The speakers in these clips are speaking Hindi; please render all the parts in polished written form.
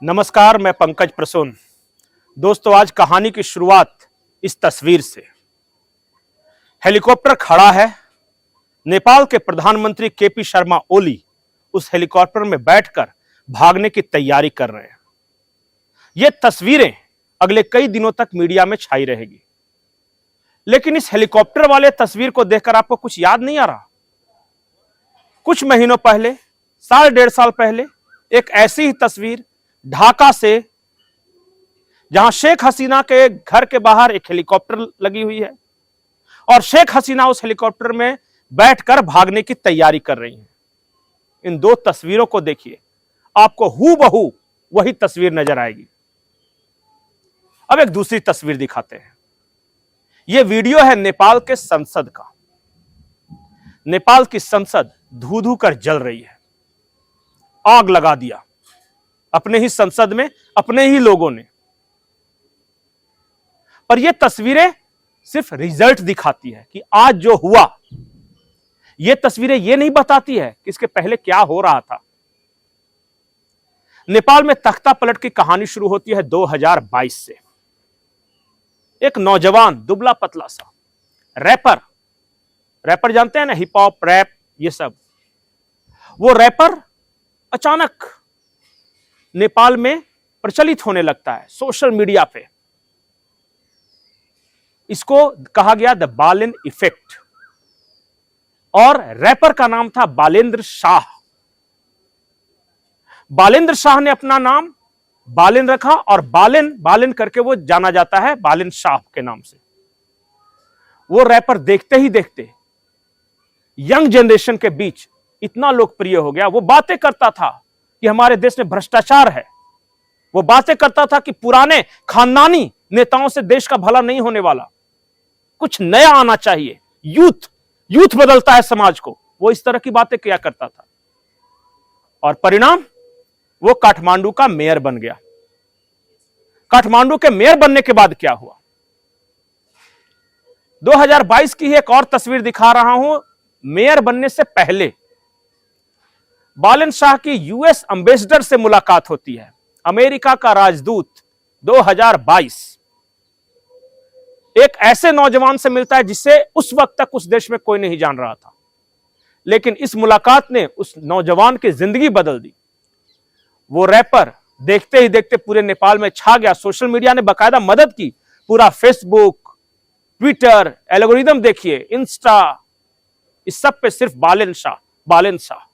नमस्कार, मैं पंकज प्रसून। दोस्तों, आज कहानी की शुरुआत इस तस्वीर से। हेलीकॉप्टर खड़ा है। नेपाल के प्रधानमंत्री केपी शर्मा ओली उस हेलीकॉप्टर में बैठकर भागने की तैयारी कर रहे हैं। ये तस्वीरें अगले कई दिनों तक मीडिया में छाई रहेगी। लेकिन इस हेलीकॉप्टर वाले तस्वीर को देखकर आपको कुछ याद नहीं आ रहा? कुछ महीनों पहले, साल डेढ़ साल पहले, एक ऐसी ही तस्वीर ढाका से, जहां शेख हसीना के घर के बाहर एक हेलीकॉप्टर लगी हुई है और शेख हसीना उस हेलीकॉप्टर में बैठकर भागने की तैयारी कर रही हैं। इन दो तस्वीरों को देखिए, आपको हूबहू वही तस्वीर नजर आएगी। अब एक दूसरी तस्वीर दिखाते हैं। यह वीडियो है नेपाल के संसद का। नेपाल की संसद धू धू कर जल रही है। आग लगा दिया अपने ही संसद में, अपने ही लोगों ने। पर यह तस्वीरें सिर्फ रिजल्ट दिखाती है कि आज जो हुआ। यह तस्वीरें यह नहीं बताती है कि इसके पहले क्या हो रहा था। नेपाल में तख्ता पलट की कहानी शुरू होती है 2022 से। एक नौजवान, दुबला पतला सा रैपर जानते हैं ना, हिप हॉप, रैप, ये सब। वो रैपर अचानक नेपाल में प्रचलित होने लगता है सोशल मीडिया पे। इसको कहा गया द बालेन इफेक्ट। और रैपर का नाम था बालेंद्र शाह। बालेंद्र शाह ने अपना नाम बालेन रखा और बालेन करके वो जाना जाता है बालेन शाह के नाम से। वो रैपर देखते ही देखते यंग जनरेशन के बीच इतना लोकप्रिय हो गया। वो बातें करता था कि हमारे देश में भ्रष्टाचार है। वो बातें करता था कि पुराने खानदानी नेताओं से देश का भला नहीं होने वाला, कुछ नया आना चाहिए, यूथ बदलता है समाज को। वो इस तरह की बातें किया करता था। और परिणाम, वो काठमांडू का मेयर बन गया। काठमांडू के मेयर बनने के बाद क्या हुआ? 2022 की एक और तस्वीर दिखा रहा हूं। मेयर बनने से पहले बालेन शाह की यूएस एम्बेसडर से मुलाकात होती है। अमेरिका का राजदूत 2022 एक ऐसे नौजवान से मिलता है जिसे उस वक्त तक उस देश में कोई नहीं जान रहा था। लेकिन इस मुलाकात ने उस नौजवान की जिंदगी बदल दी। वो रैपर देखते ही देखते पूरे नेपाल में छा गया। सोशल मीडिया ने बाकायदा मदद की। पूरा फेसबुक, ट्विटर, एल्गोरिदम देखिए, इंस्टा, इस सब पे सिर्फ बालेन शाह।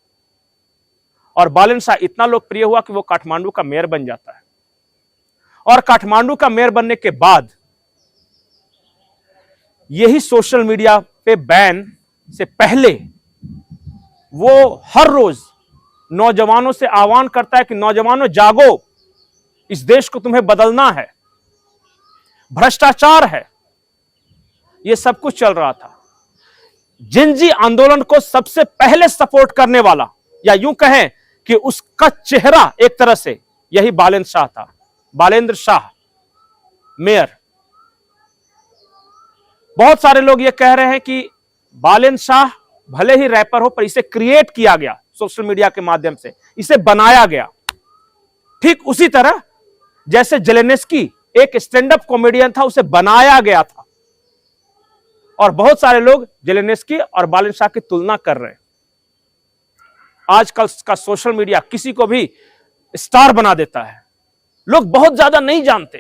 और बालेन शाह इतना लोकप्रिय हुआ कि वो काठमांडू का मेयर बन जाता है। और काठमांडू का मेयर बनने के बाद यही सोशल मीडिया पे बैन से पहले वो हर रोज नौजवानों से आह्वान करता है कि नौजवानों जागो, इस देश को तुम्हें बदलना है, भ्रष्टाचार है। ये सब कुछ चल रहा था। जिंजी आंदोलन को सबसे पहले सपोर्ट करने वाला, या यूं कहें कि उसका चेहरा एक तरह से यही बालेन शाह था। बालेंद्र शाह, मेयर। बहुत सारे लोग ये कह रहे हैं कि बालेन शाह भले ही रैपर हो, पर इसे क्रिएट किया गया सोशल मीडिया के माध्यम से, इसे बनाया गया। ठीक उसी तरह जैसे जेलेनेस्की एक स्टैंड अप कॉमेडियन था, उसे बनाया गया था। और बहुत सारे लोग जेलेनेस्की और बालेन शाह की तुलना कर रहे हैं। आजकल का सोशल मीडिया किसी को भी स्टार बना देता है। लोग बहुत ज्यादा नहीं जानते।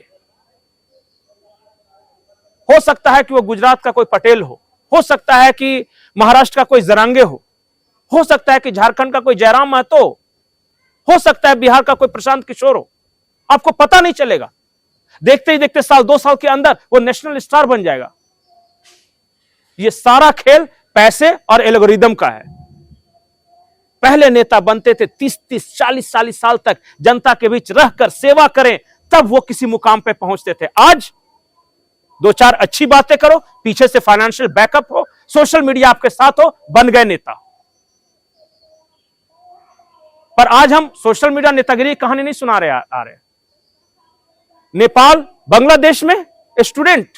हो सकता है कि वो गुजरात का कोई पटेल हो सकता है कि महाराष्ट्र का कोई जरांगे हो सकता है कि झारखंड का कोई जयराम महतो हो सकता है बिहार का कोई प्रशांत किशोर हो। आपको पता नहीं चलेगा। देखते ही देखते साल, 2 साल के अंदर वो नेशनल स्टार बन जाएगा। ये सारा खेल पैसे और एल्गोरिदम का है। पहले नेता बनते थे 30-30, 40-40 साल तक जनता के बीच रहकर सेवा करें, तब वो किसी मुकाम पे पहुंचते थे। आज 2-4 अच्छी बातें करो, पीछे से फाइनेंशियल बैकअप हो, सोशल मीडिया आपके साथ हो, बन गए नेता। पर आज हम सोशल मीडिया नेतागिरी की कहानी नहीं सुना आ रहे। नेपाल, बांग्लादेश में स्टूडेंट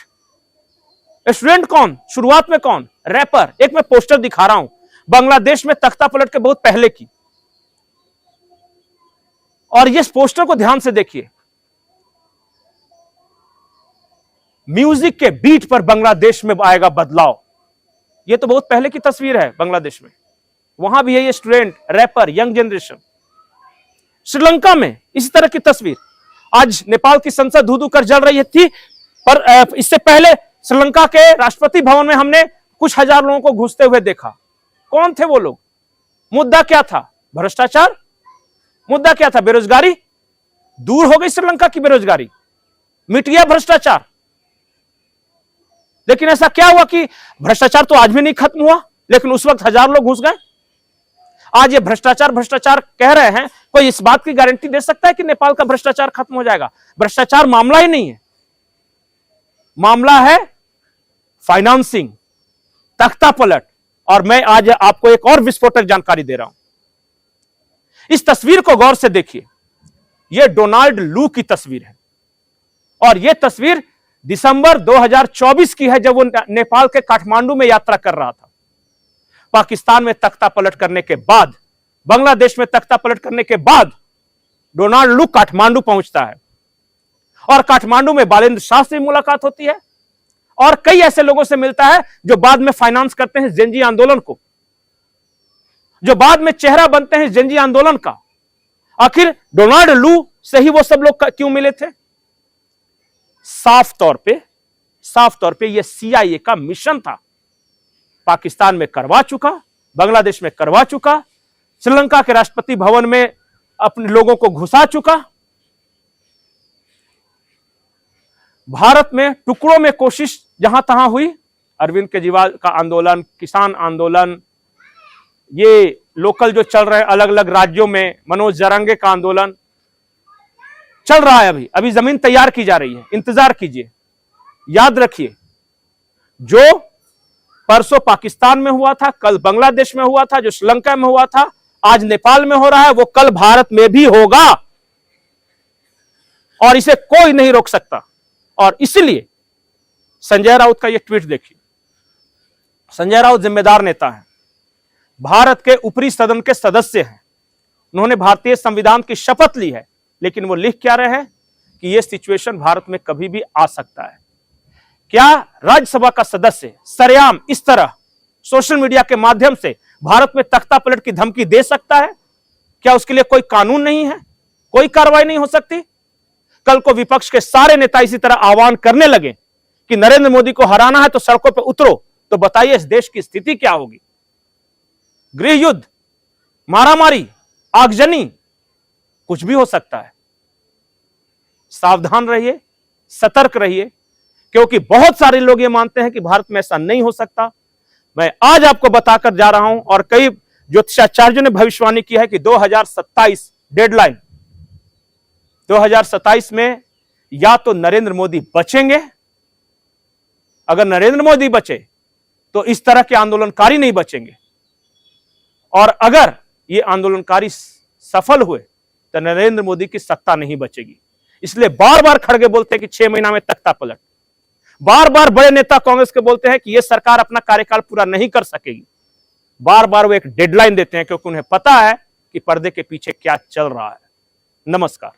कौन? शुरुआत में कौन? रैपर। एक मैं पोस्टर दिखा रहा हूं बांग्लादेश में तख्ता पलट के बहुत पहले की। और इस पोस्टर को ध्यान से देखिए, म्यूजिक के बीट पर बांग्लादेश में आएगा बदलाव। यह तो बहुत पहले की तस्वीर है बांग्लादेश में, वहां भी है ये student, rapper, young generation. Sri Lanka में इसी तरह की तस्वीर। आज नेपाल की संसद धू धू कर जल रही थी, पर इससे पहले श्रीलंका के राष्ट्रपति भवन में हमने कुछ हजार लोगों को घुसते हुए देखा। कौन थे वो लोग? मुद्दा क्या था? भ्रष्टाचार। मुद्दा क्या था? बेरोजगारी। दूर हो गई श्रीलंका की बेरोजगारी, मिट गया भ्रष्टाचार। लेकिन ऐसा क्या हुआ कि भ्रष्टाचार तो आज भी नहीं खत्म हुआ, लेकिन उस वक्त हजार लोग घुस गए। आज ये भ्रष्टाचार भ्रष्टाचार कह रहे हैं, कोई इस बात की गारंटी दे सकता है कि नेपाल का भ्रष्टाचार खत्म हो जाएगा? भ्रष्टाचार मामला ही नहीं है, मामला है फाइनेंसिंग, तख्ता पलट। और मैं आज आपको एक और विस्फोटक जानकारी दे रहा हूं। इस तस्वीर को गौर से देखिए, यह डोनाल्ड लू की तस्वीर है और यह तस्वीर दिसंबर 2024 की है, जब वो नेपाल के काठमांडू में यात्रा कर रहा था। पाकिस्तान में तख्ता पलट करने के बाद, बांग्लादेश में तख्ता पलट करने के बाद डोनाल्ड लू काठमांडू पहुंचता है और काठमांडू में बालेंद्र शाह से मुलाकात होती है और कई ऐसे लोगों से मिलता है जो बाद में फाइनेंस करते हैं जेनजी आंदोलन को, जो बाद में चेहरा बनते हैं जेनजी आंदोलन का। आखिर डोनाल्ड लू से ही वो सब लोग क्यों मिले थे? साफ तौर पे यह CIA का मिशन था। पाकिस्तान में करवा चुका, बांग्लादेश में करवा चुका, श्रीलंका के राष्ट्रपति भवन में अपने लोगों को घुसा चुका। भारत में टुकड़ों में कोशिश जहां तहां हुई। अरविंद केजरीवाल का आंदोलन, किसान आंदोलन, ये लोकल जो चल रहे हैं अलग अलग राज्यों में, मनोज जरांगे का आंदोलन चल रहा है। अभी जमीन तैयार की जा रही है, इंतजार कीजिए। याद रखिए, जो परसों पाकिस्तान में हुआ था, कल बांग्लादेश में हुआ था, जो श्रीलंका में हुआ था, आज नेपाल में हो रहा है, वो कल भारत में भी होगा और इसे कोई नहीं रोक सकता। और इसलिए संजय राउत का यह ट्वीट देखिए। संजय राउत जिम्मेदार नेता है, भारत के ऊपरी सदन के सदस्य हैं, उन्होंने भारतीय संविधान की शपथ ली है, लेकिन वो लिख क्या रहे हैं कि यह सिचुएशन भारत में कभी भी आ सकता है। क्या राज्यसभा का सदस्य सरेआम इस तरह सोशल मीडिया के माध्यम से भारत में तख्ता पलट की धमकी दे सकता है? क्या उसके लिए कोई कानून नहीं है? कोई कार्रवाई नहीं हो सकती? कल को विपक्ष के सारे नेता इसी तरह आह्वान करने लगे कि नरेंद्र मोदी को हराना है तो सड़कों पर उतरो, तो बताइए इस देश की स्थिति क्या होगी? गृह युद्ध, मारामारी, आगजनी, कुछ भी हो सकता है। सावधान रहिए, सतर्क रहिए, क्योंकि बहुत सारे लोग ये मानते हैं कि भारत में ऐसा नहीं हो सकता। मैं आज आपको बताकर जा रहा हूं और कई ज्योतिषाचार्यों ने भविष्यवाणी की है कि 2027 डेडलाइन, 2027 में या तो नरेंद्र मोदी बचेंगे, अगर नरेंद्र मोदी बचे तो इस तरह के आंदोलनकारी नहीं बचेंगे, और अगर ये आंदोलनकारी सफल हुए तो नरेंद्र मोदी की सत्ता नहीं बचेगी। इसलिए बार बार खड़गे बोलते हैं कि 6 महीना में तख्ता पलट। बार बार बड़े नेता कांग्रेस के बोलते हैं कि यह सरकार अपना कार्यकाल पूरा नहीं कर सकेगी। बार बार वो एक डेडलाइन देते हैं, क्योंकि उन्हें पता है कि पर्दे के पीछे क्या चल रहा है। नमस्कार।